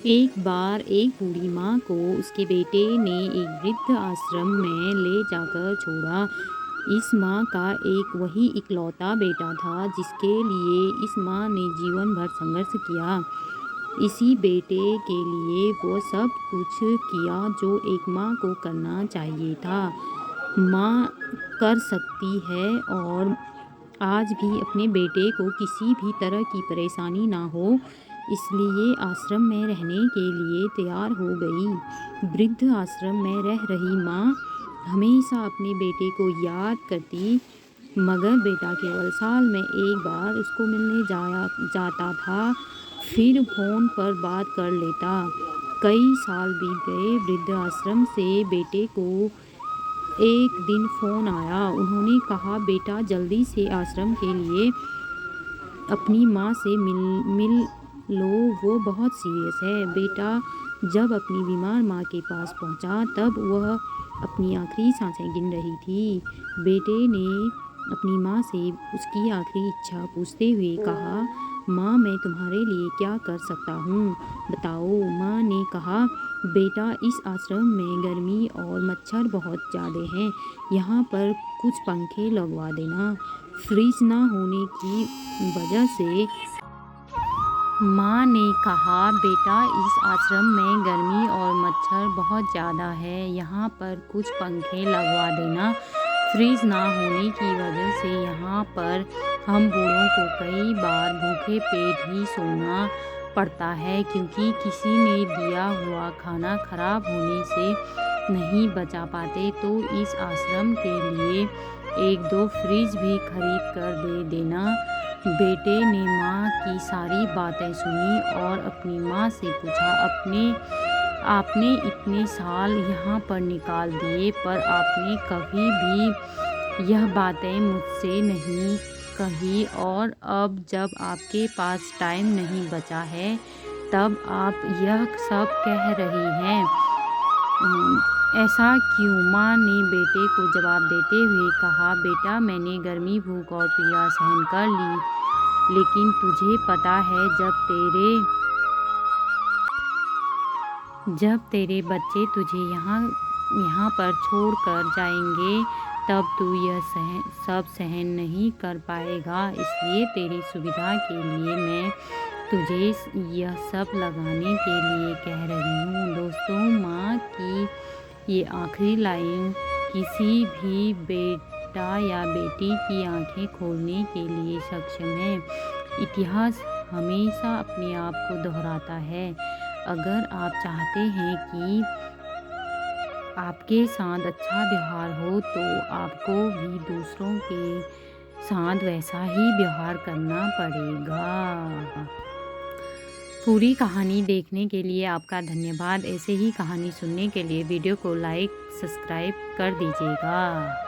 एक बार एक बूढ़ी माँ को उसके बेटे ने एक वृद्ध आश्रम में ले जाकर छोड़ा। इस माँ का एक वही इकलौता बेटा था जिसके लिए इस माँ ने जीवन भर संघर्ष किया। इसी बेटे के लिए वो सब कुछ किया जो एक माँ को करना चाहिए था। माँ कर सकती है और आज भी अपने बेटे को किसी भी तरह की परेशानी ना हो, इसलिए आश्रम में रहने के लिए तैयार हो गई। वृद्ध आश्रम में रह रही माँ हमेशा अपने बेटे को याद करती, मगर बेटा केवल साल में एक बार उसको मिलने जाता था, फिर फ़ोन पर बात कर लेता। कई साल बीत गए। वृद्ध आश्रम से बेटे को एक दिन फ़ोन आया। उन्होंने कहा, बेटा जल्दी से आश्रम के लिए अपनी माँ से मिल लो, वो बहुत सीरियस है। बेटा जब अपनी बीमार माँ के पास पहुँचा तब वह अपनी आखिरी सांसें गिन रही थी। बेटे ने अपनी माँ से उसकी आखिरी इच्छा पूछते हुए कहा, माँ मैं तुम्हारे लिए क्या कर सकता हूँ, बताओ। माँ ने कहा, बेटा इस आश्रम में गर्मी और मच्छर बहुत ज़्यादा हैं, यहाँ पर कुछ पंखे लगवा देना। फ्रिज ना होने की वजह से माँ ने कहा, बेटा इस आश्रम में गर्मी और मच्छर बहुत ज़्यादा है, यहाँ पर कुछ पंखे लगवा देना। फ्रिज ना होने की वजह से यहाँ पर हम बूढ़ों को कई बार भूखे पेट ही सोना पड़ता है, क्योंकि किसी ने दिया हुआ खाना खराब होने से नहीं बचा पाते। तो इस आश्रम के लिए एक दो फ्रिज भी खरीद कर दे देना। बेटे ने माँ की सारी बातें सुनी और अपनी माँ से पूछा, आपने इतने साल यहाँ पर निकाल दिए, पर आपने कभी भी यह बातें मुझसे नहीं कही, और अब जब आपके पास टाइम नहीं बचा है तब आप यह सब कह रही हैं, ऐसा क्यों? माँ ने बेटे को जवाब देते हुए कहा, बेटा मैंने गर्मी, भूख और पीड़ा सहन कर ली, लेकिन तुझे पता है जब तेरे बच्चे तुझे यहाँ पर छोड़ कर जाएंगे तब तू यह सब सहन नहीं कर पाएगा। इसलिए तेरी सुविधा के लिए मैं तुझे यह सब लगाने के लिए कह रही हूँ। दोस्तों, माँ की ये आखिरी लाइन किसी भी बेटा या बेटी की आंखें खोलने के लिए सक्षम है। इतिहास हमेशा अपने आप को दोहराता है। अगर आप चाहते हैं कि आपके साथ अच्छा व्यवहार हो तो आपको भी दूसरों के साथ वैसा ही व्यवहार करना पड़ेगा। पूरी कहानी देखने के लिए आपका धन्यवाद। ऐसे ही कहानी सुनने के लिए वीडियो को लाइक, सब्सक्राइब कर दीजिएगा।